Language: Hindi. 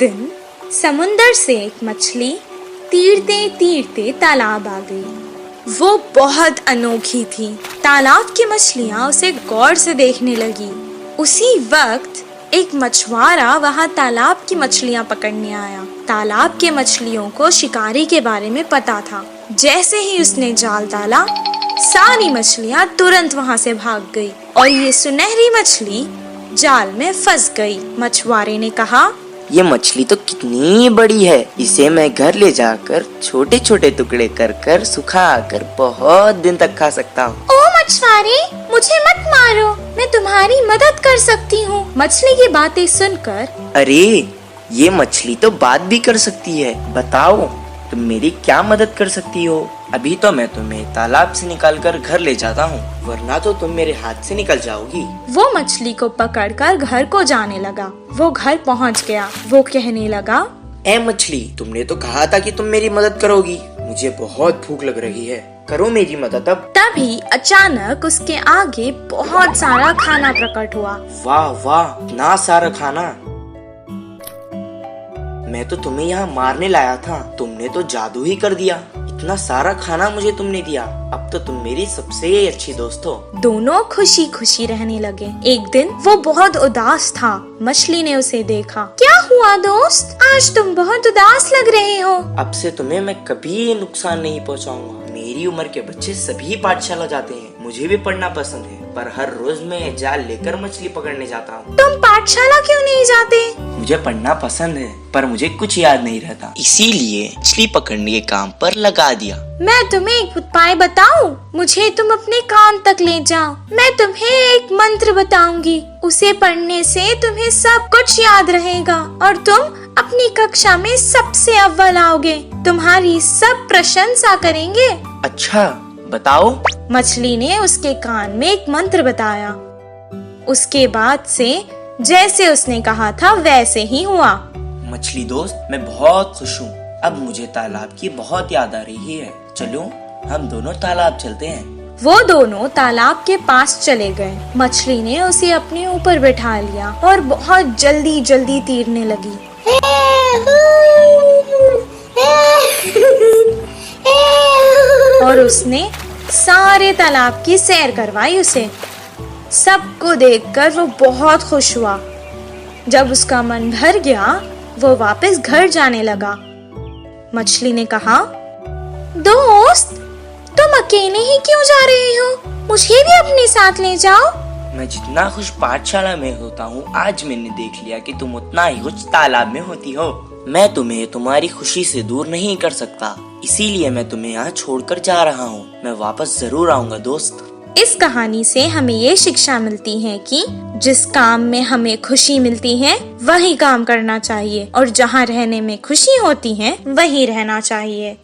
दिन समुंदर से एक मछली तीरते तीरते तालाब आ गई। वो बहुत अनोखी थी। तालाब की मछलियाँ उसे गौर से देखने लगी। उसी वक्त एक मछुआरा वहाँ तालाब की मछलियाँ पकड़ने आया। तालाब के मछलियों को शिकारी के बारे में पता था। जैसे ही उसने जाल डाला, सारी मछलियाँ तुरंत वहाँ से भाग गई और ये सुनहरी मछली जाल में फंस गई। मछुआरे ने कहा, ये मछली तो कितनी बड़ी है, इसे मैं घर ले जाकर छोटे छोटे टुकड़े कर कर सुखा कर बहुत दिन तक खा सकता हूँ। ओ मछुआरे, मुझे मत मारो, मैं तुम्हारी मदद कर सकती हूँ। मछली की बातें सुनकर, अरे ये मछली तो बात भी कर सकती है, बताओ तुम मेरी क्या मदद कर सकती हो? अभी तो मैं तुम्हें तालाब से निकालकर घर ले जाता हूँ, वरना तो तुम मेरे हाथ से निकल जाओगी। वो मछली को पकड़कर घर को जाने लगा। वो घर पहुँच गया। वो कहने लगा, ए मछली, तुमने तो कहा था कि तुम मेरी मदद करोगी। मुझे बहुत भूख लग रही है, करो मेरी मदद अब। तभी अचानक उसके आगे बहुत सारा खाना प्रकट हुआ। वाह वाह, इतना सारा खाना! मैं तो तुम्हें यहाँ मारने लाया था, तुमने तो जादू ही कर दिया। इतना सारा खाना मुझे तुमने दिया, अब तो तुम मेरी सबसे अच्छी दोस्त हो। दोनों खुशी खुशी रहने लगे। एक दिन वो बहुत उदास था। मछली ने उसे देखा। क्या हुआ दोस्त, आज तुम बहुत उदास लग रहे हो। अब से तुम्हें मैं कभी नुकसान नहीं पहुँचाऊंगा। मेरी उम्र के बच्चे सभी पाठशाला जाते हैं, मुझे भी पढ़ना पसंद है, पर हर रोज मैं जाल लेकर मछली पकड़ने जाता हूँ। तुम पाठशाला क्यों नहीं जाते? मुझे पढ़ना पसंद है, पर मुझे कुछ याद नहीं रहता, इसीलिए मछली पकड़ने के काम पर लगा दिया। मैं तुम्हें एक उपाय बताऊं? मुझे तुम अपने कान तक ले जाओ। मैं तुम्हें एक मंत्र बताऊंगी, उसे पढ़ने से तुम्हें सब कुछ याद रहेगा और तुम अपनी कक्षा में सबसे अव्वल आओगे। तुम्हारी सब प्रशंसा करेंगे। अच्छा, बताओ। मछली ने उसके कान में एक मंत्र बताया। उसके बाद से जैसे उसने कहा था वैसे ही हुआ। मछली दोस्त, मैं बहुत खुश हूँ। अब मुझे तालाब की बहुत याद आ रही है। चलो हम दोनों तालाब चलते हैं। वो दोनों तालाब के पास चले गए। मछली ने उसे अपने ऊपर बैठा लिया और बहुत जल्दी जल्दी तैरने लगी। और उसने सारे तालाब की सैर करवाई उसे। सबको देखकर वो बहुत खुश हुआ। जब उसका मन भर गया, वो वापस घर जाने लगा। मछली ने कहा, दोस्त, तुम अकेले ही क्यों जा रहे हो? मुझे भी अपने साथ ले जाओ। मैं जितना खुश पाठशाला में होता हूँ, आज मैंने देख लिया कि तुम उतना ही खुश तालाब में होती हो। मैं तुम्हें तुम्हारी खुशी से दूर नहीं कर सकता, इसीलिए मैं तुम्हें यहाँ छोड़कर जा रहा हूँ। मैं वापस जरूर आऊँगा दोस्त। इस कहानी से हमें ये शिक्षा मिलती है कि जिस काम में हमें खुशी मिलती है वही काम करना चाहिए और जहाँ रहने में खुशी होती है वहीं रहना चाहिए।